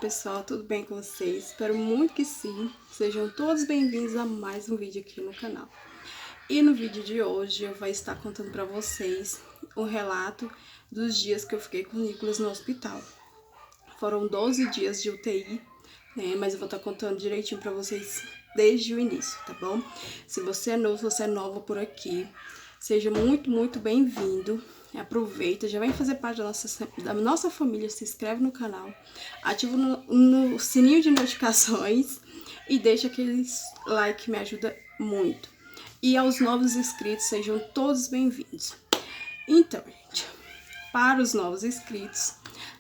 pessoal, tudo bem com vocês? Espero muito que sim. Sejam todos bem-vindos a mais um vídeo aqui no canal. E no vídeo de hoje eu vou estar contando para vocês o relato dos dias que eu fiquei com o Nicolas no hospital. Foram 12 dias de UTI, né? Mas eu vou estar contando direitinho para vocês desde o início, tá bom? Se você é novo, se você é nova por aqui, seja muito bem-vindo. Aproveita, já vem fazer parte da nossa família, se inscreve no canal, ativa no sininho de notificações e deixa aquele like que me ajuda muito. E aos novos inscritos, sejam todos bem-vindos. Então, gente, para os novos inscritos,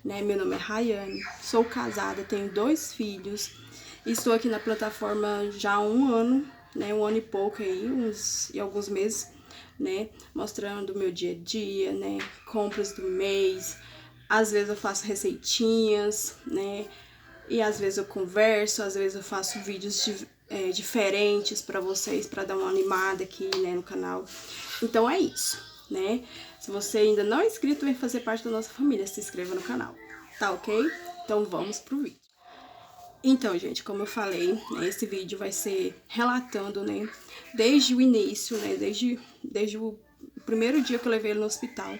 né, meu nome é Rayane, sou casada, tenho 2 filhos, estou aqui na plataforma já há 1 ano, né, 1 ano e pouco aí, alguns meses, né, mostrando o meu dia a dia, né, compras do mês, às vezes eu faço receitinhas, né, e às vezes eu converso, às vezes eu faço vídeos diferentes para vocês, para dar uma animada aqui, né, no canal. Então é isso, né, se você ainda não é inscrito, vem fazer parte da nossa família, se inscreva no canal, tá ok? Então vamos pro vídeo. Então, gente, como eu falei, né, esse vídeo vai ser relatando, né, desde o início, né, desde o primeiro dia que eu levei ele no hospital,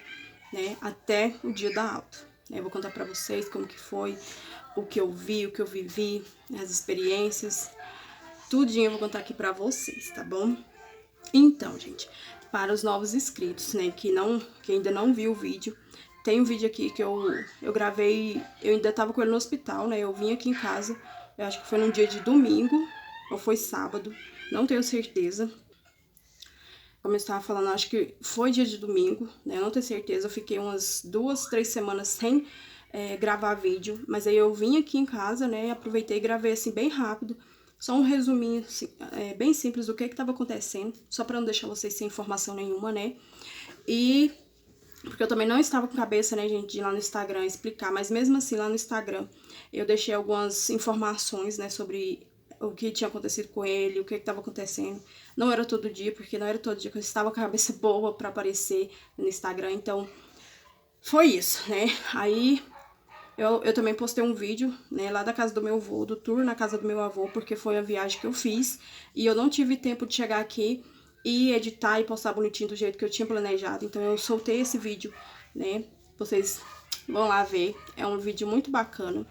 né, até o dia da alta. Eu vou contar pra vocês como que foi, o que eu vi, o que eu vivi, as experiências, tudinho eu vou contar aqui pra vocês, tá bom? Então, gente, para os novos inscritos, né, que ainda não viu o vídeo, tem um vídeo aqui que eu gravei, eu ainda tava com ele no hospital, né, eu vim aqui em casa, eu acho que foi num dia de domingo, ou foi sábado, não tenho certeza. Como eu estava falando, acho que foi dia de domingo, né, eu não tenho certeza, eu fiquei umas 2, 3 semanas sem gravar vídeo, mas aí eu vim aqui em casa, né, aproveitei e gravei assim bem rápido, só um resuminho assim, bem simples do que estava acontecendo, só para não deixar vocês sem informação nenhuma, né, e porque eu também não estava com cabeça, né, gente, de ir lá no Instagram explicar, mas mesmo assim, lá no Instagram, eu deixei algumas informações, né, sobre o que tinha acontecido com ele, o que estava acontecendo. Não era todo dia, porque não era todo dia que eu estava com a cabeça boa para aparecer no Instagram, então foi isso, né. Aí eu também postei um vídeo, né, lá da casa do meu avô, do tour na casa do meu avô, porque foi a viagem que eu fiz, e eu não tive tempo de chegar aqui e editar e postar bonitinho do jeito que eu tinha planejado. Então eu soltei esse vídeo, né, vocês vão lá ver, é um vídeo muito bacana.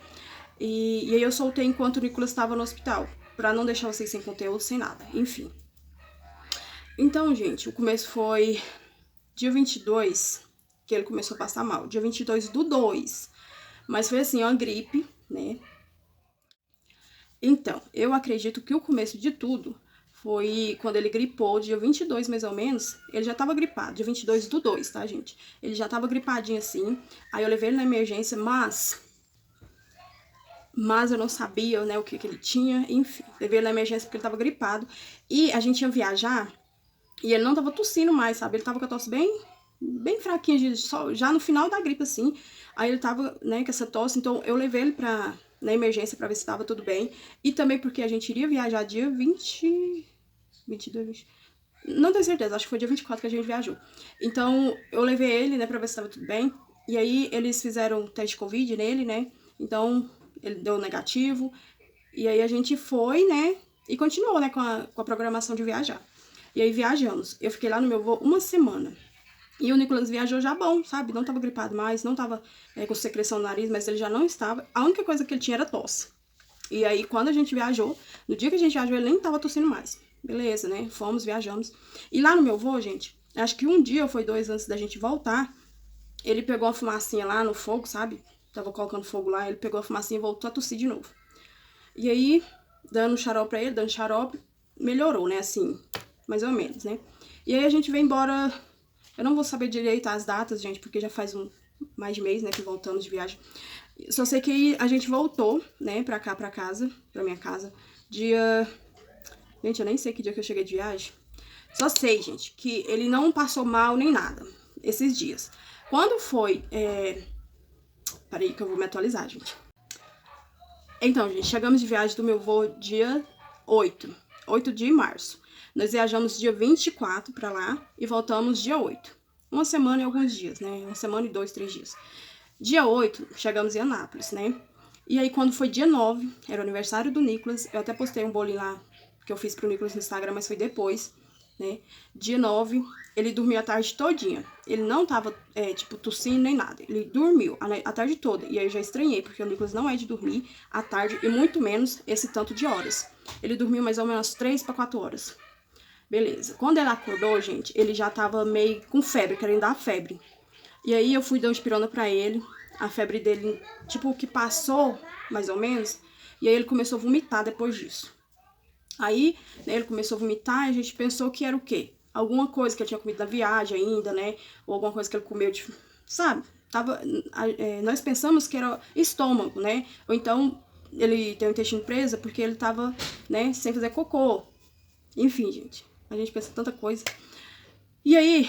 E aí eu soltei enquanto o Nicolas estava no hospital, pra não deixar vocês sem conteúdo, sem nada, enfim. Então, gente, o começo foi dia 22, que ele começou a passar mal, dia 22/2, mas foi assim, uma gripe, né. Então, eu acredito que o começo de tudo foi quando ele gripou, dia 22 mais ou menos, ele já tava gripado, dia 22/2, tá, gente? Ele já tava gripadinho assim, aí eu levei ele na emergência, mas eu não sabia, né, o que ele tinha, enfim, levei ele na emergência porque ele tava gripado, e a gente ia viajar, e ele não tava tossindo mais, sabe, ele tava com a tosse bem fraquinha, já no final da gripe, assim, aí ele tava, né, com essa tosse, então eu levei ele na emergência pra ver se tava tudo bem, e também porque a gente iria viajar dia 22, não tenho certeza, acho que foi dia 24 que a gente viajou. Então, eu levei ele, né, pra ver se tava tudo bem, e aí eles fizeram teste de Covid nele, né, então ele deu negativo, e aí a gente foi, né, e continuou, né, com a programação de viajar. E aí viajamos, eu fiquei lá no meu voo 1 semana. E o Nicolas viajou já bom, sabe? Não tava gripado mais, não tava com secreção no nariz, mas ele já não estava. A única coisa que ele tinha era tosse. E aí, quando a gente viajou, no dia que a gente viajou, ele nem tava tossindo mais. Beleza, né? Fomos, viajamos. E lá no meu voo, gente, acho que um dia ou foi 2 antes da gente voltar, ele pegou uma fumacinha lá no fogo, sabe? Tava colocando fogo lá, ele pegou a fumacinha e voltou a tossir de novo. E aí, dando xarope pra ele, dando xarope, melhorou, né? Assim, mais ou menos, né? E aí a gente veio embora. Eu não vou saber direito as datas, gente, porque já faz mais de mês, né, que voltamos de viagem. Só sei que a gente voltou, né, pra cá, pra minha casa, dia... Gente, eu nem sei que dia que eu cheguei de viagem. Só sei, gente, que ele não passou mal nem nada, esses dias. Quando foi... Peraí que eu vou me atualizar, gente. Então, gente, chegamos de viagem do meu voo dia 8 de março. Nós viajamos dia 24 pra lá e voltamos dia 8. 1 semana e alguns dias, né? 1 semana e 2, 3 dias. Dia 8, chegamos em Anápolis, né? E aí, quando foi dia 9, era o aniversário do Nicolas, eu até postei um bolinho lá, que eu fiz pro Nicolas no Instagram, mas foi depois, né? Dia 9, ele dormiu a tarde todinha. Ele não tava, tipo, tossindo nem nada. Ele dormiu a tarde toda. E aí eu já estranhei, porque o Nicolas não é de dormir à tarde, e muito menos esse tanto de horas. Ele dormiu mais ou menos 3 para 4 horas. Beleza. Quando ele acordou, gente, ele já tava meio com febre, querendo dar febre. E aí eu fui dar dipirona pra ele. A febre dele, tipo, que passou, mais ou menos. E aí ele começou a vomitar depois disso. Aí, né, ele começou a vomitar e a gente pensou que era o quê? Alguma coisa que ele tinha comido na viagem ainda, né? Ou alguma coisa que ele comeu de... Sabe? Nós pensamos que era estômago, né? Ou então ele tem o intestino preso porque ele tava, né, sem fazer cocô. Enfim, gente. A gente pensa tanta coisa. E aí,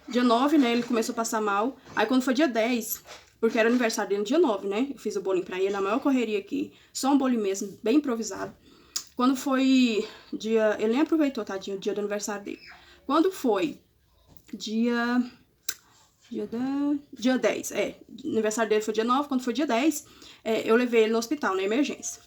dia 9, né, ele começou a passar mal. Aí quando foi dia 10, porque era aniversário dele no dia 9, né? Eu fiz o bolinho pra ele, na maior correria aqui. Só um bolinho mesmo, bem improvisado. Quando foi dia... Ele nem aproveitou, tadinho, o dia do aniversário dele. Quando foi dia 10, o aniversário dele foi dia 9, quando foi dia 10, eu levei ele no hospital, na emergência.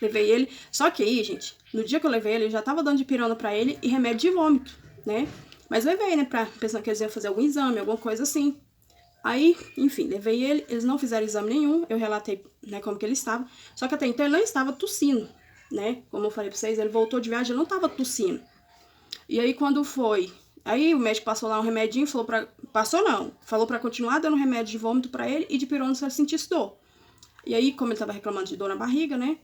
Levei ele, só que aí, gente, no dia que eu levei ele, eu já tava dando dipirona pra ele e remédio de vômito, né? Mas levei, né, pensando que eles iam fazer algum exame, alguma coisa assim. Aí, enfim, levei ele, eles não fizeram exame nenhum, eu relatei, né, como que ele estava. Só que até então ele não estava tossindo, né? Como eu falei pra vocês, ele voltou de viagem, ele não tava tossindo. E aí, quando foi... Aí o médico passou lá um remedinho, falou pra... Passou não, falou pra continuar dando remédio de vômito pra ele e dipirona se ele sentisse dor. E aí, como ele tava reclamando de dor na barriga, né?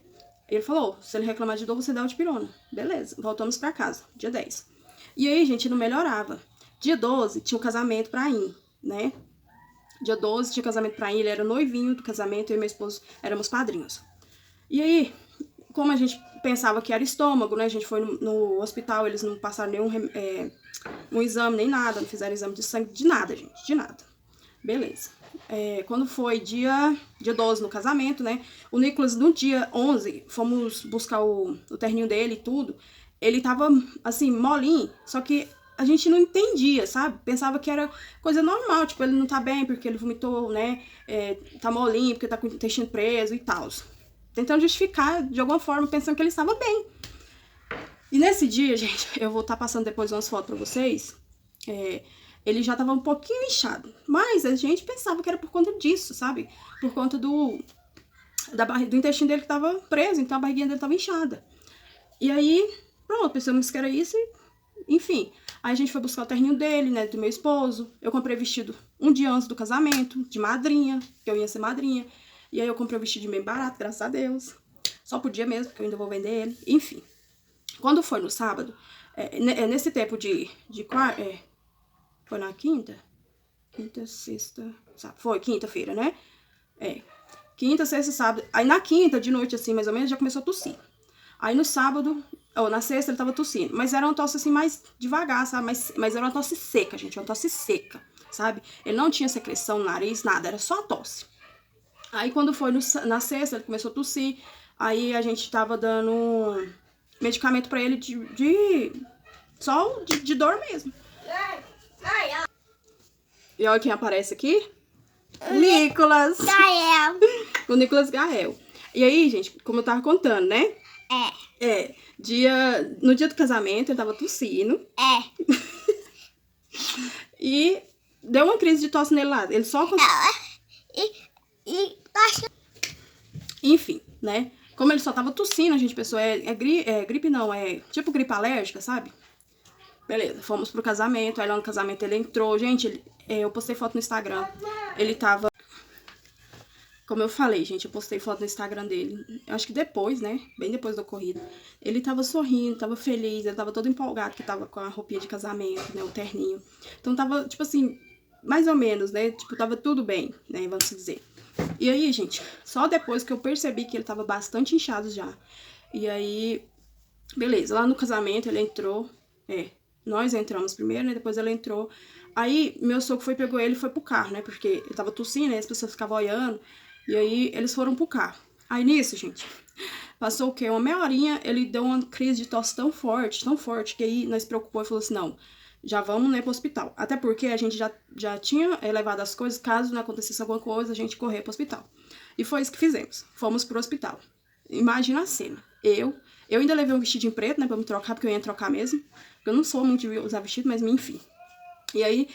Ele falou, se ele reclamar de dor, você dá o dipirona. Beleza, voltamos pra casa, dia 10. E aí, gente, não melhorava. Dia 12, tinha um casamento pra ir, né? Dia 12, tinha casamento pra ir, ele era noivinho do casamento, eu e meu esposo éramos padrinhos. E aí, como a gente pensava que era estômago, né? A gente foi no hospital, eles não passaram nenhum um exame, nem nada, não fizeram exame de sangue, de nada, gente, de nada. Beleza. Quando foi dia 12 no casamento, né? O Nicolas, no dia 11, fomos buscar o terninho dele e tudo. Ele tava, assim, molinho, só que a gente não entendia, sabe? Pensava que era coisa normal, tipo, ele não tá bem porque ele vomitou, né? Tá molinho porque tá com o intestino preso e tal. Tentando justificar, de alguma forma, pensando que ele estava bem. E nesse dia, gente, eu vou estar passando depois umas fotos pra vocês. Ele já tava um pouquinho inchado. Mas a gente pensava que era por conta disso, sabe? Por conta do intestino dele que tava preso, então a barriguinha dele tava inchada. E aí, pronto, pensamos que era isso e... Enfim, aí a gente foi buscar o terninho dele, né, do meu esposo. Eu comprei vestido um dia antes do casamento, de madrinha, que eu ia ser madrinha. E aí eu comprei o vestido bem barato, graças a Deus. Só por dia mesmo, porque eu ainda vou vender ele. Enfim, quando foi no sábado, nesse tempo foi na quinta, sexta, sábado. Foi quinta-feira, né? Quinta, sexta, sábado. Aí na quinta, de noite, assim, mais ou menos, já começou a tossir. Aí no sábado, ou na sexta, ele tava tossindo. Mas era uma tosse, assim, mais devagar, sabe? Mas era uma tosse seca, gente. Uma tosse seca, sabe? Ele não tinha secreção no nariz, nada. Era só tosse. Aí quando foi na sexta, ele começou a tossir. Aí a gente tava dando medicamento pra ele só de dor mesmo. E olha quem aparece aqui. Nicolas Gael. O Nicolas Gael. E aí, gente, como eu tava contando, né? No dia do casamento, ele tava tossindo. E deu uma crise de tosse nele lá. Ele só Enfim, né? Como ele só tava tossindo, a gente pensou, gripe não, tipo gripe alérgica, sabe? Beleza, fomos pro casamento, aí lá no casamento ele entrou. Gente, eu postei foto no Instagram. Ele tava... Como eu falei, gente, eu postei foto no Instagram dele. Acho que depois, né? Bem depois da corrida. Ele tava sorrindo, tava feliz, ele tava todo empolgado, que tava com a roupinha de casamento, né? O terninho. Então tava, tipo assim, mais ou menos, né? Tipo, tava tudo bem, né? Vamos dizer. E aí, gente, só depois que eu percebi que ele tava bastante inchado já. E aí, beleza, lá no casamento ele entrou, nós entramos primeiro, né, depois ele entrou. Aí, meu sogro pegou ele e foi pro carro, né, porque ele tava tossindo, né, as pessoas ficavam olhando. E aí, eles foram pro carro. Aí, nisso, gente, passou o quê? Uma meia horinha, ele deu uma crise de tosse tão forte, que aí nós se preocupou e falou assim, não, já vamos, né, pro hospital. Até porque a gente já tinha levado as coisas, caso não acontecesse alguma coisa, a gente correr pro hospital. E foi isso que fizemos. Fomos pro hospital. Imagina a cena. Eu ainda levei um vestidinho preto, né, pra me trocar, porque eu ia trocar mesmo. Eu não sou muito de usar vestido, mas enfim. E aí,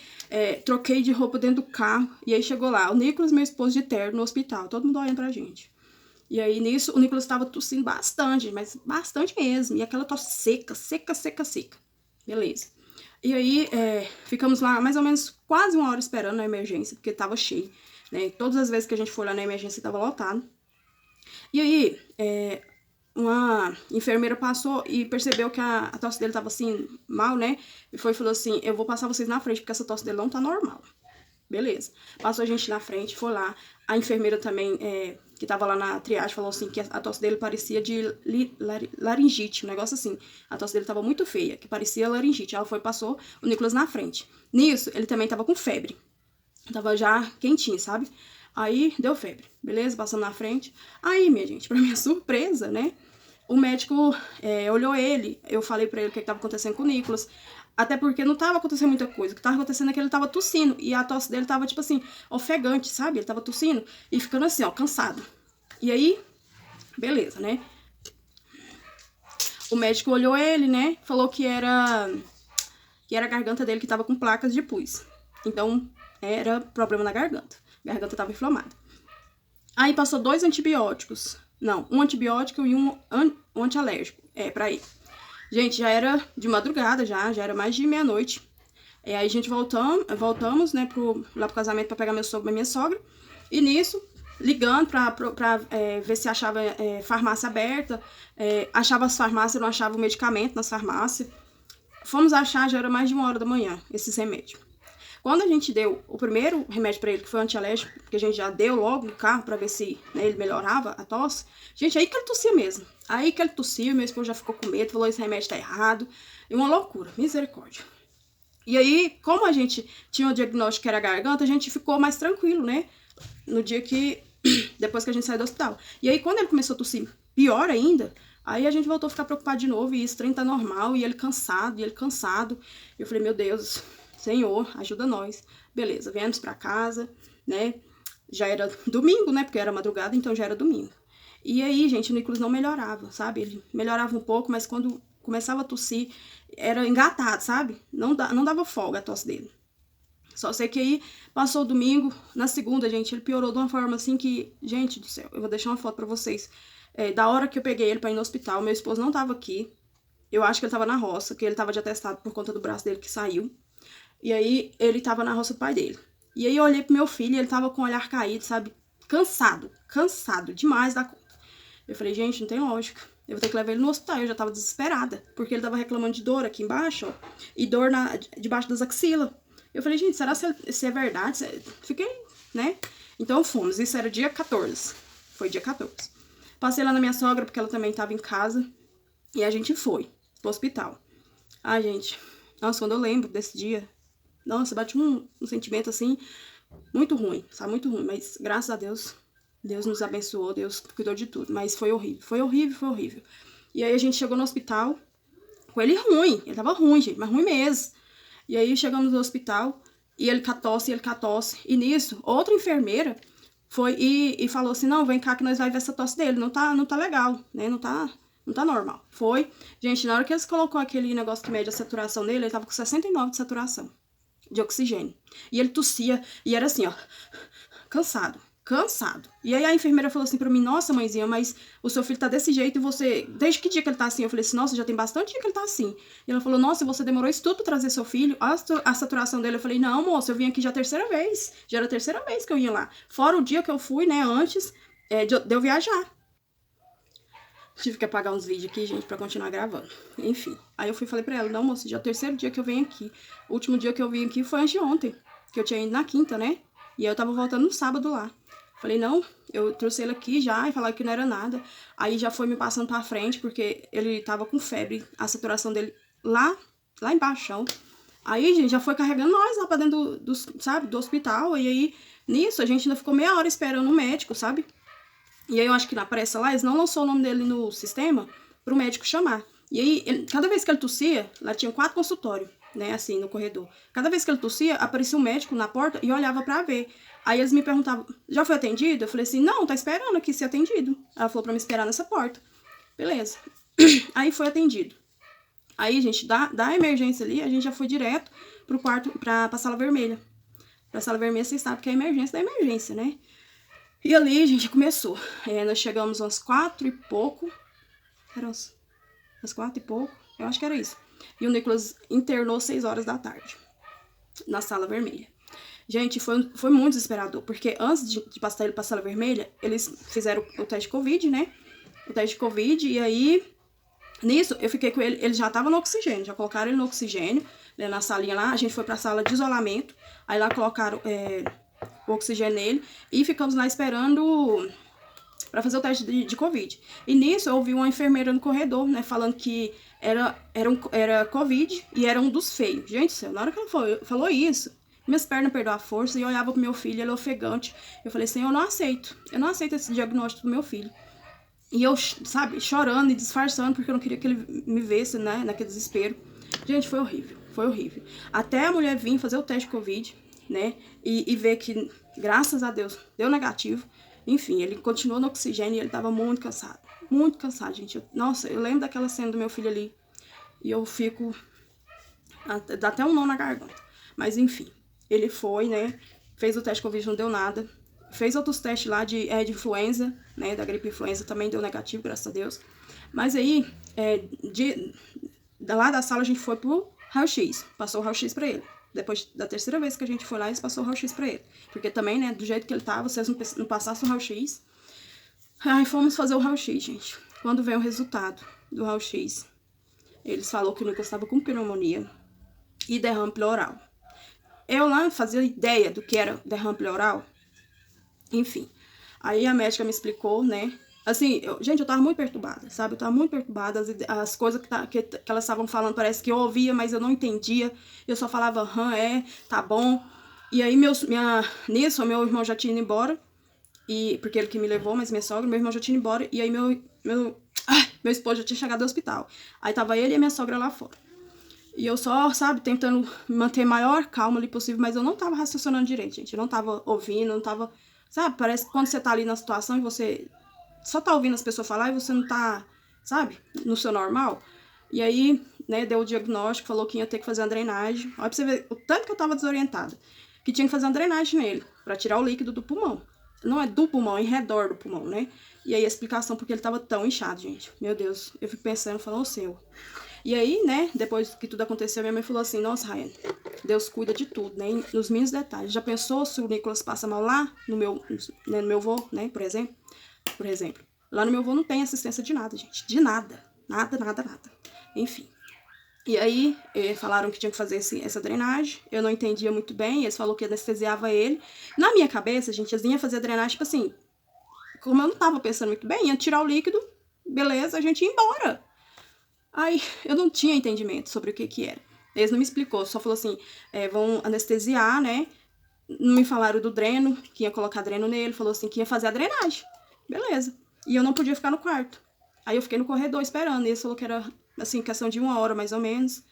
troquei de roupa dentro do carro. E aí chegou lá, o Nicolas, meu esposo, de terno, no hospital. Todo mundo olhando pra gente. E aí, nisso, o Nicolas tava tossindo bastante, mas bastante mesmo. E aquela tosse seca, seca, seca, seca. Beleza. E aí, ficamos lá mais ou menos quase 1 hora esperando na emergência, porque tava cheio, né? Todas as vezes que a gente foi lá na emergência, tava lotado. E aí, uma enfermeira passou e percebeu que a tosse dele tava assim, mal, né? E falou assim, eu vou passar vocês na frente, porque essa tosse dele não tá normal. Beleza. Passou a gente na frente, foi lá. A enfermeira também, que tava lá na triagem, falou assim que a tosse dele parecia de laringite, um negócio assim. A tosse dele tava muito feia, que parecia laringite. Ela foi, passou o Nicolas na frente. Nisso, ele também tava com febre. Tava já quentinho, sabe? Aí, deu febre. Beleza? Passando na frente. Aí, minha gente, pra minha surpresa, né? O médico olhou ele. Eu falei pra ele o que tava acontecendo com o Nicolas. Até porque não tava acontecendo muita coisa. O que tava acontecendo é que ele tava tossindo. E a tosse dele tava, tipo assim, ofegante, sabe? Ele tava tossindo e ficando assim, ó, cansado. E aí, beleza, né? O médico olhou ele, né? Falou que era a garganta dele que tava com placas de pus. Então, era problema na garganta. A garganta tava inflamada. Aí passou 2 antibióticos. Não, um antibiótico e um antialérgico. Pra ele. Gente, já era de madrugada, já era mais de meia-noite. Aí a gente voltamos, né, lá pro casamento pra pegar meu sogro e minha sogra. E nisso, ligando pra ver se achava farmácia aberta. Achava as farmácias, não achava o medicamento nas farmácias. Fomos achar, já era mais de 1 hora da manhã, esses remédios. Quando a gente deu o primeiro remédio pra ele, que foi o antialérgico, que a gente já deu logo no carro pra ver se, né, ele melhorava a tosse, gente, aí que ele tossia mesmo. Aí que ele tossiu, meu esposo já ficou com medo, falou, esse remédio tá errado. E uma loucura, misericórdia. E aí, como a gente tinha o diagnóstico que era garganta, a gente ficou mais tranquilo, né? No dia que, depois que a gente saiu do hospital. E aí, quando ele começou a tossir pior ainda, aí a gente voltou a ficar preocupado de novo, e esse trem tá normal, e ele cansado. Eu falei, meu Deus, Senhor, ajuda nós. Beleza, viemos pra casa, né? Já era domingo, né? Porque era madrugada, então já era domingo. E aí, gente, o Nicolas não melhorava, sabe? Ele melhorava um pouco, mas quando começava a tossir, era engatado, sabe? Não dava folga a tosse dele. Só sei que aí passou o domingo, na segunda, gente, ele piorou de uma forma assim que, gente do céu, eu vou deixar uma foto pra vocês. Da hora que eu peguei ele pra ir no hospital, meu esposo não tava aqui. Eu acho que ele tava na roça, que ele tava de atestado por conta do braço dele que saiu. E aí, ele tava na roça do pai dele. E aí, eu olhei pro meu filho e ele tava com o olhar caído, sabe? Cansado demais da conta. Eu falei, gente, não tem lógica. Eu vou ter que levar ele no hospital. Eu já tava desesperada, porque ele tava reclamando de dor aqui embaixo, ó, e dor debaixo das axilas. Eu falei, gente, será se é verdade? Fiquei, né? Então, fomos. Isso era dia 14. Foi dia 14. Passei lá na minha sogra, porque ela também tava em casa. E a gente foi pro hospital. Ai, gente, nossa, quando eu lembro desse dia, nossa, bate um sentimento assim, muito ruim, sabe? Muito ruim. Mas graças a Deus, Deus nos abençoou, Deus cuidou de tudo. Mas foi horrível, foi horrível, foi horrível. E aí a gente chegou no hospital com ele ruim. Ele tava ruim, gente, mas ruim mesmo. E aí chegamos no hospital e ele com a tosse. E nisso, outra enfermeira foi e falou assim, não, vem cá que nós vamos ver essa tosse dele. Não tá legal, né? Não tá normal. Foi. Gente, na hora que eles colocou aquele negócio que mede a saturação dele, ele tava com 69 de saturação de oxigênio. E ele tossia, e era assim, ó, cansado. E aí a enfermeira falou assim pra mim, nossa, mãezinha, mas o seu filho tá desse jeito e você... Desde que dia que ele tá assim? Eu falei assim, nossa, já tem bastante dia que ele tá assim. E ela falou, nossa, você demorou isso tudo pra trazer seu filho? A saturação dele. Eu falei, não, moça, eu vim aqui já a 3ª vez. Já era a 3ª vez que eu ia lá. Fora o dia que eu fui, né, antes de eu viajar. Tive que apagar uns vídeos aqui, gente, pra continuar gravando. Enfim. Aí eu fui e falei pra ela, não, moça, já é o 3º dia que eu venho aqui. O último dia que eu vim aqui foi antes de ontem. Que eu tinha ido na quinta, né? E aí eu tava voltando no sábado lá. Falei, não, eu trouxe ele aqui já e falaram que não era nada. Aí já foi me passando pra frente, porque ele tava com febre. A saturação dele lá embaixo. Aí, gente, já foi carregando nós lá pra dentro do hospital. E aí, nisso, a gente ainda ficou meia hora esperando o médico, sabe? E aí eu acho que na pressa lá, eles não lançou o nome dele no sistema pro médico chamar. E aí, cada vez que ele tossia, lá tinha 4 consultórios. né, assim, no corredor. Cada vez que ele tossia, aparecia um médico na porta e eu olhava pra ver. Aí eles me perguntavam, já foi atendido? Eu falei assim, não, tá esperando aqui ser atendido. Ela falou pra me esperar nessa porta. Beleza. Aí foi atendido. Aí, gente, da emergência ali, a gente já foi direto pro quarto, pra sala vermelha. Pra sala vermelha, vocês sabem que é a emergência da emergência, né? E ali, a gente começou. Nós chegamos às 4 e pouco. Era às 4 e pouco. Eu acho que era isso. E o Nicolas internou 6 horas da tarde. Na sala vermelha. Gente, foi muito desesperador. Porque antes de passar ele pra sala vermelha, eles fizeram o teste de Covid, né? O teste de Covid. E aí, nisso, eu fiquei com ele. Ele já tava no oxigênio. Já colocaram ele no oxigênio. Né, na salinha lá. A gente foi pra sala de isolamento. Aí lá colocaram o oxigênio nele. E ficamos lá esperando pra fazer o teste de Covid. E nisso, eu ouvi uma enfermeira no corredor, né? Falando que era Covid e era um dos feios. Gente do céu, na hora que ela falou isso, minhas pernas perdeu a força e eu olhava pro meu filho, ele ofegante. Eu falei assim, eu não aceito esse diagnóstico do meu filho. E eu, sabe, chorando e disfarçando, porque eu não queria que ele me visse, né, naquele desespero. Gente, foi horrível, foi horrível. Até a mulher vir fazer o teste de Covid, né, e ver que, graças a Deus, deu negativo. Enfim, ele continuou no oxigênio e ele tava muito cansado, gente. Nossa, eu lembro daquela cena do meu filho ali e eu fico... dá até um nó na garganta. Mas, enfim, ele foi, né, fez o teste de Covid, não deu nada. Fez outros testes lá de influenza, né, da gripe influenza, também deu negativo, graças a Deus. Mas aí, lá da sala, a gente foi pro raio-x, passou o raio-x pra ele. Depois da terceira vez que a gente foi lá, eles passaram o raio-x pra ele. Porque também, né, do jeito que ele tava, vocês não passassem o raio-x. Aí fomos fazer o raio-x, gente. Quando veio o resultado do raio-x, eles falaram que o Nicolas estava com pneumonia e derrame pleural. Eu lá fazia ideia do que era derrame pleural. Enfim, aí a médica me explicou, né? Assim, gente, eu tava muito perturbada, sabe? Eu tava muito perturbada, as coisas que elas estavam falando, parece que eu ouvia, mas eu não entendia. Eu só falava, tá bom. E aí, nisso, meu irmão já tinha ido embora, porque ele que me levou, mas minha sogra, meu irmão já tinha ido embora, e aí meu esposo já tinha chegado ao hospital. Aí tava ele e a minha sogra lá fora. E eu só, sabe, tentando manter a maior calma ali possível, mas eu não tava raciocinando direito, gente. Eu não tava ouvindo, não tava... Sabe, parece que quando você tá ali na situação e você só tá ouvindo as pessoas falar e você não tá, sabe, no seu normal. E aí, né, deu o diagnóstico, falou que ia ter que fazer uma drenagem. Olha pra você ver o tanto que eu tava desorientada. Que tinha que fazer uma drenagem nele, pra tirar o líquido do pulmão. Não é do pulmão, é em redor do pulmão, né? E aí a explicação porque ele tava tão inchado, gente. Meu Deus, eu fico pensando, falando o seu. E aí, né, depois que tudo aconteceu, minha mãe falou assim, nossa, Ryan, Deus cuida de tudo, né, nos mínimos detalhes. Já pensou se o Nicolas passa mal lá, no meu vô, né, por exemplo? Lá no meu vô não tem assistência de nada, gente, de nada. Nada. Enfim. E aí, falaram que tinha que fazer essa drenagem, eu não entendia muito bem, eles falaram que anestesiava ele. Na minha cabeça, gente, eles iam fazer a drenagem, tipo assim, como eu não tava pensando muito bem, ia tirar o líquido, beleza, a gente ia embora. Aí, eu não tinha entendimento sobre o que era. Eles não me explicou, só falou assim, vão anestesiar, né? Não me falaram do dreno, que ia colocar dreno nele, falou assim que ia fazer a drenagem. Beleza. E eu não podia ficar no quarto. Aí eu fiquei no corredor esperando, e eles falaram que era, assim, questão de 1 hora mais ou menos,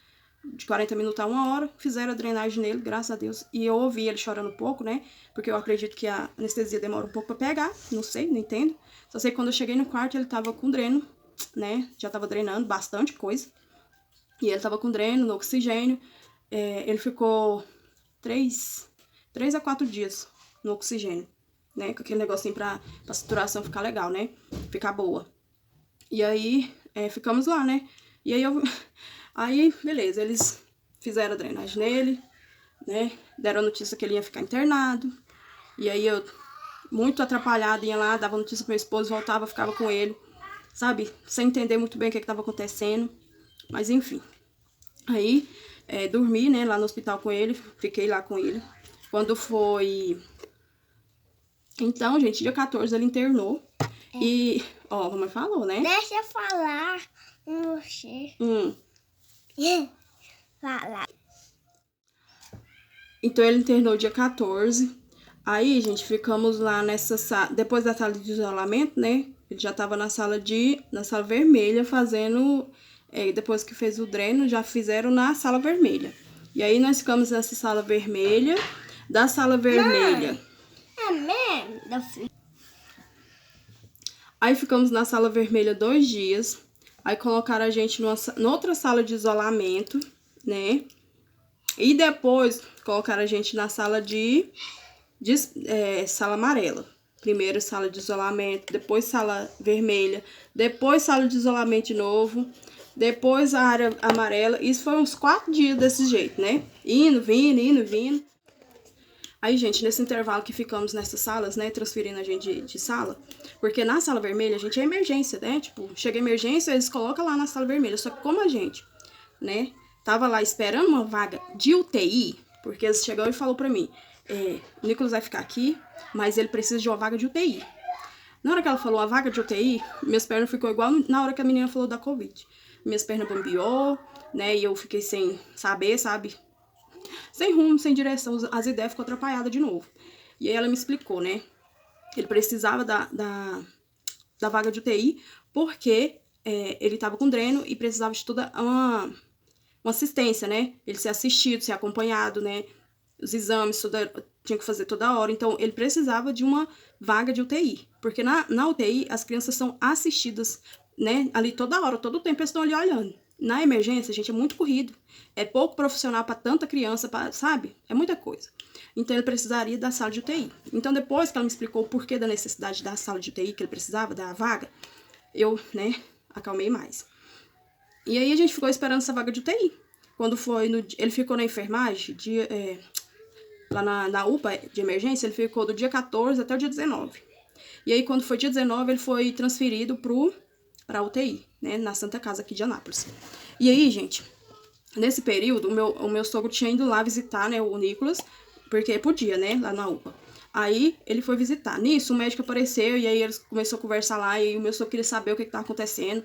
de 40 minutos a 1 hora, fizeram a drenagem nele, graças a Deus. E eu ouvi ele chorando um pouco, né? Porque eu acredito que a anestesia demora um pouco pra pegar, não sei, não entendo. Só sei que quando eu cheguei no quarto, ele tava com dreno, né, já tava drenando bastante coisa, e ele tava com dreno no oxigênio, ele ficou 3 a 4 dias no oxigênio, né, com aquele negocinho pra saturação ficar legal, né, ficar boa. E aí, ficamos lá, né, e aí, beleza, eles fizeram a drenagem nele, né, deram a notícia que ele ia ficar internado, e aí eu, muito atrapalhada, ia lá, dava notícia pro meu esposo, voltava, ficava com ele, sabe, sem entender muito bem o que estava acontecendo, mas enfim. Aí, dormi, né, lá no hospital com ele, fiquei lá com ele. Quando foi... Então, gente, dia 14 ele internou, e, ó, a mamãe falou, né? Deixa eu falar, Falar. Então, ele internou dia 14, aí, gente, ficamos lá depois da sala de isolamento, né? Ele já tava na sala vermelha fazendo, depois que fez o dreno, já fizeram na sala vermelha. E aí nós ficamos nessa sala vermelha. Da sala vermelha... Aí ficamos na sala vermelha 2 dias. Aí colocaram a gente noutra sala de isolamento, né? E depois colocaram a gente na sala sala amarela. Primeiro sala de isolamento, depois sala vermelha, depois sala de isolamento de novo, depois a área amarela. Isso foi uns 4 dias desse jeito, né? Indo, vindo. Aí, gente, nesse intervalo que ficamos nessas salas, né, transferindo a gente de sala, porque na sala vermelha a gente é emergência, né, tipo, chega emergência, eles colocam lá na sala vermelha, só que como a gente, né, tava lá esperando uma vaga de UTI, porque eles chegou e falou pra mim, o Nicolas vai ficar aqui, mas ele precisa de uma vaga de UTI. Na hora que ela falou a vaga de UTI, minhas pernas ficou igual na hora que a menina falou da Covid. Minhas pernas bambiou, né, e eu fiquei sem saber, sabe, sem rumo, sem direção, as ideias ficou atrapalhadas de novo. E aí ela me explicou, né? Ele precisava da vaga de UTI porque ele tava com dreno e precisava de toda uma assistência, né? Ele ser assistido, ser acompanhado, né? Os exames, tinha que fazer toda hora. Então, ele precisava de uma vaga de UTI. Porque na UTI, as crianças são assistidas, né? Ali toda hora, todo o tempo eles estão ali olhando. Na emergência, gente, é muito corrido. É pouco profissional para tanta criança, sabe? É muita coisa. Então, ele precisaria da sala de UTI. Então, depois que ela me explicou o porquê da necessidade da sala de UTI, que ele precisava, da vaga, eu, né, acalmei mais. E aí, a gente ficou esperando essa vaga de UTI. Quando foi ele ficou na enfermagem, lá na UPA de emergência, ele ficou do dia 14 até o dia 19. E aí, quando foi dia 19, ele foi transferido pra UTI, né, na Santa Casa aqui de Anápolis. E aí, gente, nesse período, o meu sogro tinha ido lá visitar, né, o Nicolas, porque podia, né, lá na UPA. Aí, ele foi visitar. Nisso, o médico apareceu, e aí eles começaram a conversar lá, e o meu sogro queria saber o que estava acontecendo.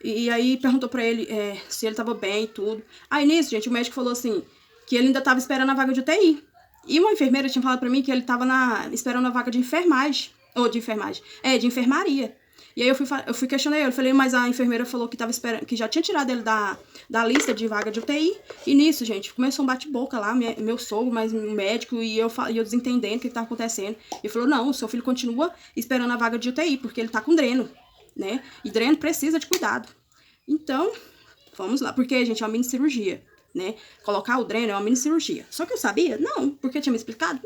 E aí, perguntou pra ele se ele tava bem e tudo. Aí, nisso, gente, o médico falou assim, que ele ainda tava esperando a vaga de UTI. E uma enfermeira tinha falado pra mim que ele tava esperando a vaga de enfermagem. Ou de enfermagem. De enfermaria. E aí eu fui questionar ele, eu falei, mas a enfermeira falou que tava esperando, que já tinha tirado ele da lista de vaga de UTI. E nisso, gente, começou um bate-boca lá, meu sogro, mas o médico, e eu desentendendo o que tava acontecendo. Ele falou, não, o seu filho continua esperando a vaga de UTI, porque ele tá com dreno, né? E dreno precisa de cuidado. Então, vamos lá, porque, gente, é uma mini cirurgia, né? Colocar o dreno é uma mini cirurgia. Só que eu sabia? Não. Porque tinha me explicado?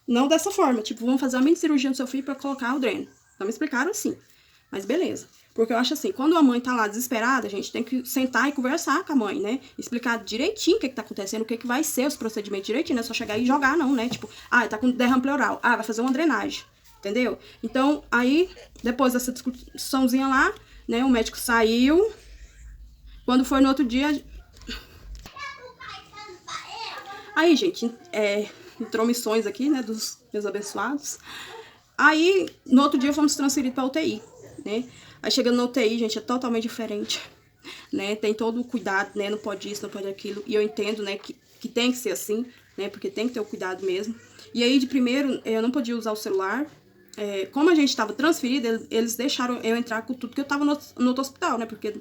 Não dessa forma. Tipo, vamos fazer uma mini cirurgia no seu filho pra colocar o dreno. Então me explicaram assim. Mas beleza. Porque eu acho assim, quando a mãe tá lá desesperada, a gente tem que sentar e conversar com a mãe, né? Explicar direitinho o que tá acontecendo, o que vai ser os procedimentos direitinho, não é só chegar e jogar, não, né? Tipo, tá com derrame pleural. Vai fazer uma drenagem. Entendeu? Então, aí, depois dessa discussãozinha lá, né? O médico saiu. Quando foi no outro dia... Aí, gente, intromissões aqui, né? Dos meus abençoados. Aí, no outro dia, fomos transferidos pra UTI, né? Aí, chegando na UTI, gente, é totalmente diferente, né? Tem todo o cuidado, né? Não pode isso, não pode aquilo. E eu entendo, né, que tem que ser assim, né? Porque tem que ter o cuidado mesmo. E aí, de primeiro, eu não podia usar o celular. Como a gente estava transferida, eles deixaram eu entrar com tudo que eu tava no outro hospital, né? Porque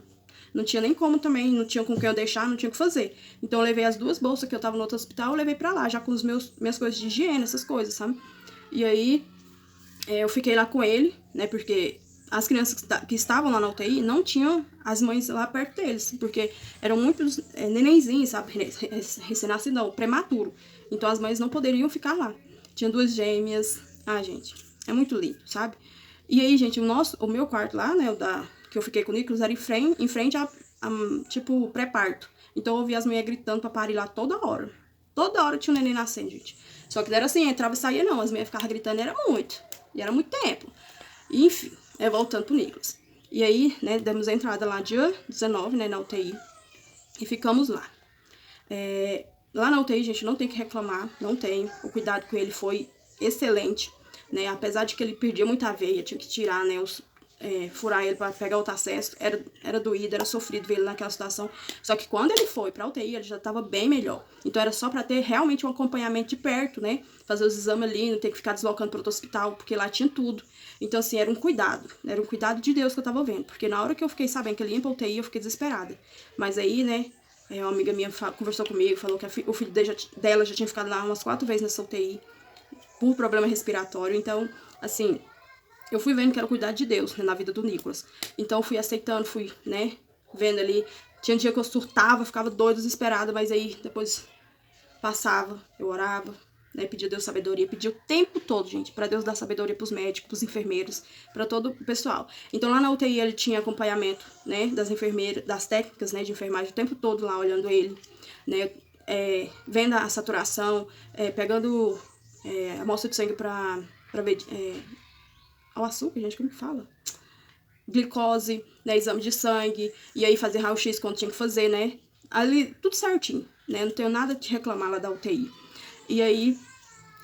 não tinha nem como também, não tinha com quem eu deixar, não tinha o que fazer. Então, eu levei as 2 bolsas que eu tava no outro hospital, eu levei pra lá, já com minhas coisas de higiene, essas coisas, sabe? E aí... eu fiquei lá com ele, né, porque as crianças que estavam lá na UTI não tinham as mães lá perto deles, porque eram muitos nenenzinhos, sabe, recém-nascido, não, prematuro. Então as mães não poderiam ficar lá. Tinha 2 gêmeas, gente, é muito lindo, sabe? E aí, gente, o meu quarto lá, né, que eu fiquei com o Nicolas, era em frente a tipo, pré-parto. Então eu ouvia as mulheres gritando pra parir lá toda hora. Toda hora tinha um neném nascendo, gente. Só que não era assim, entrava e saía não, as mulheres ficavam gritando, era muito. E era muito tempo. E, enfim, voltando pro Nicolas. E aí, né, demos a entrada lá dia 19, né, na UTI. E ficamos lá. Lá na UTI, gente, não tem que reclamar, não tem. O cuidado com ele foi excelente, né, apesar de que ele perdia muita veia, tinha que tirar, né, furar ele para pegar outro acesso, era doído, era sofrido ver ele naquela situação. Só que quando ele foi pra UTI, ele já estava bem melhor. Então era só para ter realmente um acompanhamento de perto, né? Fazer os exames ali, não ter que ficar deslocando para outro hospital, porque lá tinha tudo. Então, assim, era um cuidado de Deus que eu tava vendo. Porque na hora que eu fiquei sabendo que ele ia pra UTI, eu fiquei desesperada. Mas aí, né, Uma amiga minha conversou comigo, falou que o filho dela já tinha ficado lá umas 4 vezes nessa UTI por problema respiratório. Então, assim, eu fui vendo que era o cuidado de Deus, né, na vida do Nicolas. Então, fui aceitando, fui, né, vendo ali. Tinha dia que eu surtava, ficava doida, desesperada, mas aí depois passava, eu orava, né, pedia a Deus sabedoria, pedia o tempo todo, gente, pra Deus dar sabedoria pros médicos, pros enfermeiros, pra todo o pessoal. Então, lá na UTI, ele tinha acompanhamento, né, das enfermeiras, das técnicas, né, de enfermagem, o tempo todo lá, olhando ele, né, vendo a saturação, pegando amostra de sangue pra ver o açúcar, gente, como que fala? Glicose, né, exame de sangue, e aí fazer raio-x quando tinha que fazer, né, ali, tudo certinho, né, não tenho nada de reclamar lá da UTI. E aí,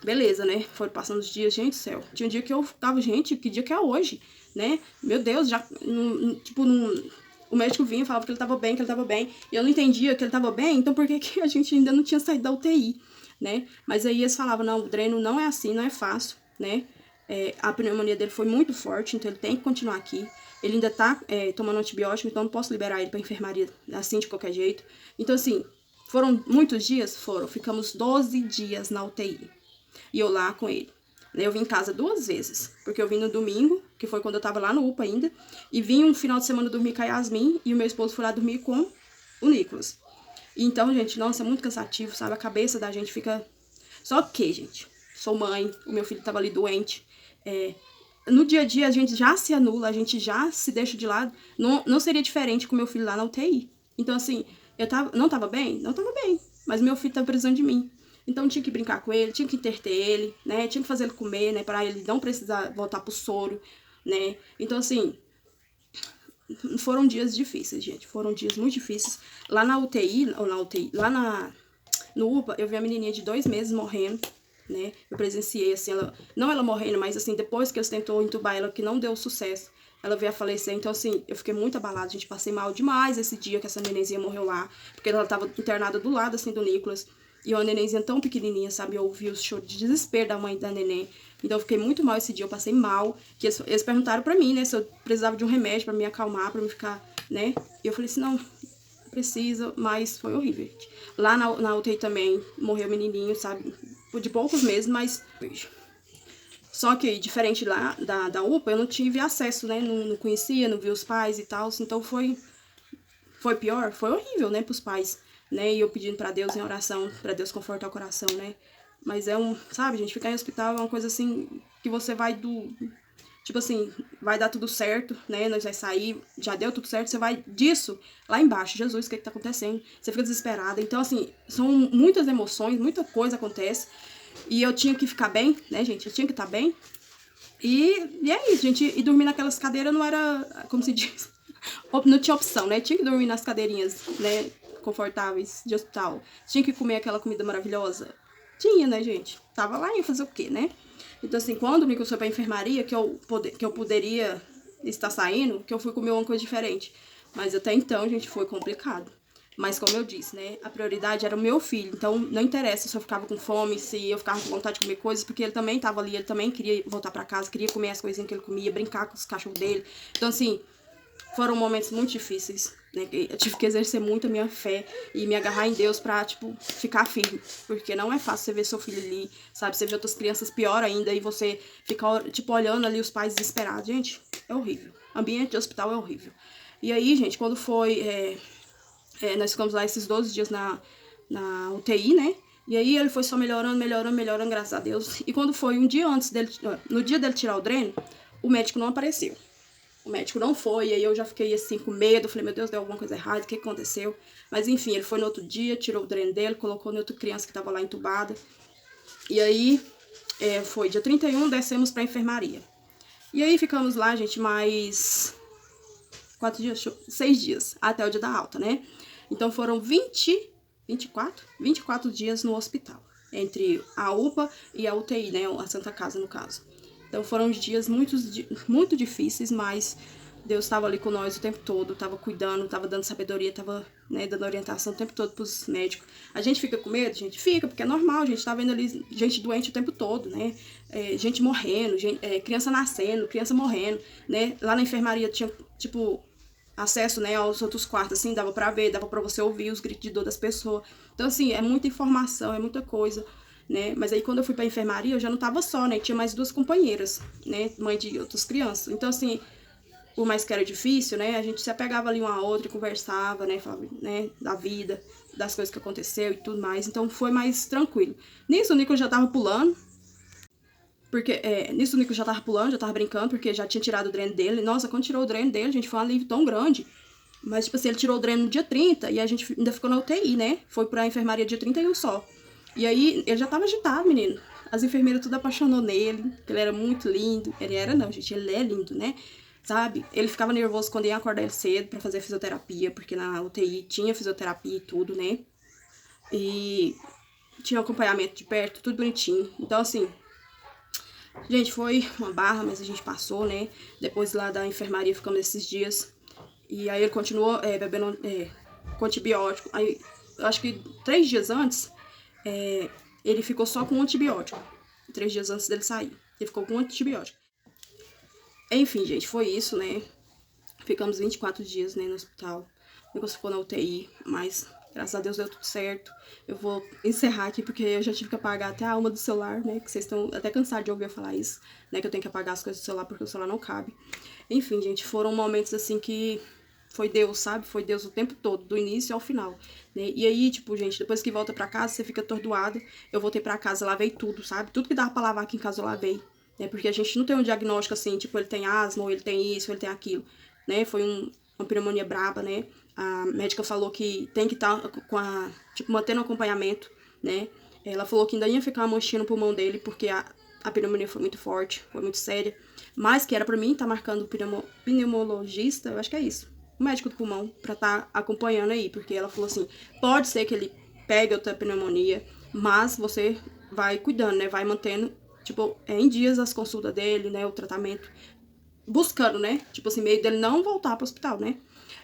beleza, né, foram passando os dias, gente do céu, tinha um dia que eu ficava, gente, que dia que é hoje, né, meu Deus, já, o médico vinha e falava que ele tava bem, e eu não entendia que ele tava bem, então por que a gente ainda não tinha saído da UTI, né, mas aí eles falavam, não, o dreno não é assim, não é fácil, né, a pneumonia dele foi muito forte, então ele tem que continuar aqui. Ele ainda tá tomando antibiótico, então não posso liberar ele pra enfermaria assim de qualquer jeito. Então, assim, foram muitos dias? Foram. Ficamos 12 dias na UTI. E eu lá com ele. Eu vim em casa 2 vezes, porque eu vim no domingo, que foi quando eu tava lá no UPA ainda, e vim um final de semana dormir com a Yasmin, e o meu esposo foi lá dormir com o Nicolas. E então, gente, nossa, é muito cansativo, sabe? A cabeça da gente fica... Só que, gente, sou mãe, o meu filho tava ali doente, no dia a dia a gente já se anula, a gente já se deixa de lado. Não seria diferente com meu filho lá na UTI. Então, assim, não tava bem? Não tava bem. Mas meu filho tava precisando de mim. Então tinha que brincar com ele, tinha que interter ele, né? Tinha que fazer ele comer, né? Pra ele não precisar voltar pro soro, né? Então, assim, foram dias difíceis, gente. Foram dias muito difíceis. Lá na UTI, no UPA, eu vi a menininha de 2 meses morrendo, né? Eu presenciei, assim, ela morrendo, mas, assim, depois que eles tentou entubar ela, que não deu sucesso, ela veio a falecer. Então, assim, eu fiquei muito abalada, gente. Passei mal demais esse dia que essa nenenzinha morreu lá, porque ela tava internada do lado, assim, do Nicolas. E uma nenenzinha tão pequenininha, sabe? Eu ouvi o choro de desespero da mãe da neném. Então, eu fiquei muito mal esse dia, eu passei mal. Que eles perguntaram pra mim, né, se eu precisava de um remédio pra me acalmar, pra me ficar, né? E eu falei assim, não, precisa, mas foi horrível, gente. Lá na UTI também morreu o menininho, sabe? De poucos meses, mas... Só que, diferente lá da UPA, eu não tive acesso, né? Não conhecia, não vi os pais e tal. Então, foi pior, foi horrível, né, pros pais, né? E eu pedindo pra Deus em oração, pra Deus confortar o coração, né? Mas sabe, gente, ficar em hospital é uma coisa assim, que você vai tipo assim, vai dar tudo certo, né? Nós vai sair, já deu tudo certo, você vai disso lá embaixo. Jesus, o que tá acontecendo? Você fica desesperada. Então, assim, são muitas emoções, muita coisa acontece. E eu tinha que ficar bem, né, gente? Eu tinha que estar bem. E é isso, gente. E dormir naquelas cadeiras não era, como se diz, não tinha opção, né? Tinha que dormir nas cadeirinhas, né, confortáveis de hospital. Tinha que comer aquela comida maravilhosa. Tinha, né, gente? Tava lá e ia fazer o quê, né? Então, assim, quando me foi pra enfermaria, que eu poderia estar saindo, que eu fui comer uma coisa diferente. Mas até então, gente, foi complicado. Mas como eu disse, né, a prioridade era o meu filho. Então, não interessa se eu ficava com fome, se eu ficava com vontade de comer coisas, porque ele também tava ali, ele também queria voltar pra casa, queria comer as coisinhas que ele comia, brincar com os cachorros dele. Então, assim, foram momentos muito difíceis, né? Eu tive que exercer muito a minha fé e me agarrar em Deus pra, tipo, ficar firme. Porque não é fácil você ver seu filho ali, sabe? Você vê outras crianças pior ainda e você ficar, tipo, olhando ali os pais desesperados. Gente, é horrível. O ambiente de hospital é horrível. E aí, gente, quando foi... nós ficamos lá esses 12 dias na UTI, né? E aí ele foi só melhorando, graças a Deus. E quando foi um dia antes dele, no dia dele tirar o dreno, o médico não apareceu. O médico não foi, e aí eu já fiquei assim com medo, falei, meu Deus, deu alguma coisa errada, o que aconteceu? Mas enfim, ele foi no outro dia, tirou o dreno dele, colocou na outra criança que tava lá entubada. E aí, foi dia 31, descemos pra enfermaria. E aí ficamos lá, gente, mais 6 dias, até o dia da alta, né? Então foram 24 dias no hospital, entre a UPA e a UTI, né, a Santa Casa, no caso. Então foram dias muito difíceis, mas Deus estava ali com nós o tempo todo, estava cuidando, estava dando sabedoria, estava, né, dando orientação o tempo todo pros médicos. A gente fica com medo? Gente, fica, porque é normal, a gente tá vendo ali gente doente o tempo todo, né? Gente morrendo, criança nascendo, criança morrendo, né? Lá na enfermaria tinha, tipo, acesso, né, aos outros quartos, assim, dava pra ver, dava pra você ouvir os gritos de dor das pessoas. Então, assim, é muita informação, é muita coisa, né? Mas aí, quando eu fui pra enfermaria, eu já não tava só, né? Tinha mais 2 companheiras, né? Mãe de outras crianças. Então, assim, por mais que era difícil, né? A gente se apegava ali uma a outra e conversava, né? Falava, né? Da vida, das coisas que aconteceu e tudo mais. Então, foi mais tranquilo. Nisso, o Nico já tava pulando. Porque, nisso o Nico já tava pulando, já tava brincando, porque já tinha tirado o dreno dele. Nossa, quando tirou o dreno dele, gente, foi um alívio tão grande. Mas, tipo assim, ele tirou o dreno no dia 30 e a gente ainda ficou na UTI, né? Foi pra enfermaria dia 31 só. E aí, ele já tava agitado, menino. As enfermeiras tudo apaixonou nele, ele era muito lindo. Ele era não, gente, ele é lindo, né? Sabe? Ele ficava nervoso quando ia acordar ele cedo pra fazer fisioterapia, porque na UTI tinha fisioterapia e tudo, né? E tinha acompanhamento de perto, tudo bonitinho. Então, assim, gente, foi uma barra, mas a gente passou, né? Depois lá da enfermaria ficamos esses dias. E aí ele continuou bebendo com antibiótico. Aí, eu acho que 3 dias antes, ele ficou só com antibiótico. 3 dias antes dele sair. Ele ficou com antibiótico. Enfim, gente, foi isso, né? Ficamos 24 dias, né, no hospital. O negócio ficou na UTI, mas graças a Deus deu tudo certo. Eu vou encerrar aqui porque eu já tive que apagar até a alma do celular, né? Que vocês estão até cansados de ouvir eu falar isso, né? Que eu tenho que apagar as coisas do celular porque o celular não cabe. Enfim, gente, foram momentos assim que foi Deus, sabe? Foi Deus o tempo todo, do início ao final, né? E aí, tipo, gente, depois que volta pra casa, você fica atordoado. Eu voltei pra casa, lavei tudo, sabe? Tudo que dava pra lavar aqui em casa eu lavei, né? Porque a gente não tem um diagnóstico assim, tipo, ele tem asma, ou ele tem isso, ou ele tem aquilo, né? Foi uma pneumonia braba, né? A médica falou que tem que estar tipo, mantendo acompanhamento, né? Ela falou que ainda ia ficar uma manchinha no pulmão dele, porque a pneumonia foi muito forte, foi muito séria. Mas que era pra mim tá marcando o pneumologista, eu acho que é isso, o médico do pulmão, pra tá acompanhando aí. Porque ela falou assim, pode ser que ele pegue outra pneumonia, mas você vai cuidando, né? Vai mantendo, tipo, em dias as consultas dele, né? O tratamento, buscando, né? Tipo assim, meio dele não voltar pro hospital, né?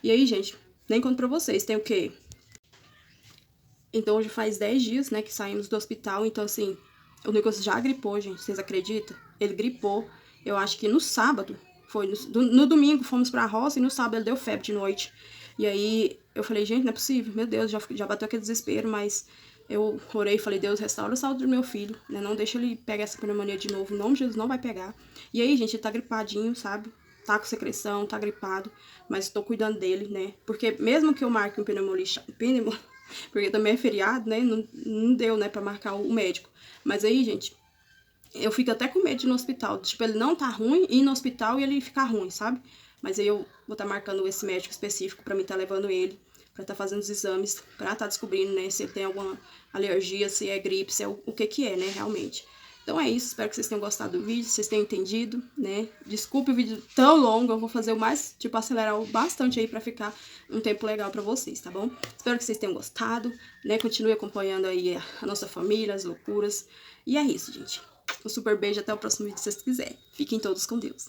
E aí, gente, nem conto pra vocês, tem o quê? Então, hoje faz 10 dias, né, que saímos do hospital. Então, assim, o Nicolas já gripou, gente, vocês acreditam? Ele gripou, eu acho que no sábado. Foi no domingo fomos pra roça e no sábado ele deu febre de noite. E aí, eu falei, gente, não é possível, meu Deus, já bateu aquele desespero, mas eu orei e falei, Deus, restaura a saúde do meu filho, né? Não deixa ele pegar essa pneumonia de novo, em nome de Jesus, não vai pegar. E aí, gente, ele tá gripadinho, sabe? Tá com secreção, tá gripado, mas tô cuidando dele, né? Porque mesmo que eu marque um pneumologista, porque também é feriado, né? Não deu, né, pra marcar o médico. Mas aí, gente, eu fico até com medo de ir no hospital. Tipo, ele não tá ruim, ir no hospital e ele ficar ruim, sabe? Mas aí eu vou estar marcando esse médico específico pra mim estar levando ele, pra estar fazendo os exames, pra estar descobrindo, né, se ele tem alguma alergia, se é gripe, se é o que é, né, realmente. Então é isso, espero que vocês tenham gostado do vídeo, vocês tenham entendido, né? Desculpe o vídeo tão longo, eu vou fazer o mais, tipo, acelerar bastante aí pra ficar um tempo legal pra vocês, tá bom? Espero que vocês tenham gostado, né? Continue acompanhando aí a nossa família, as loucuras. E é isso, gente. Um super beijo, até o próximo vídeo se vocês quiserem. Fiquem todos com Deus.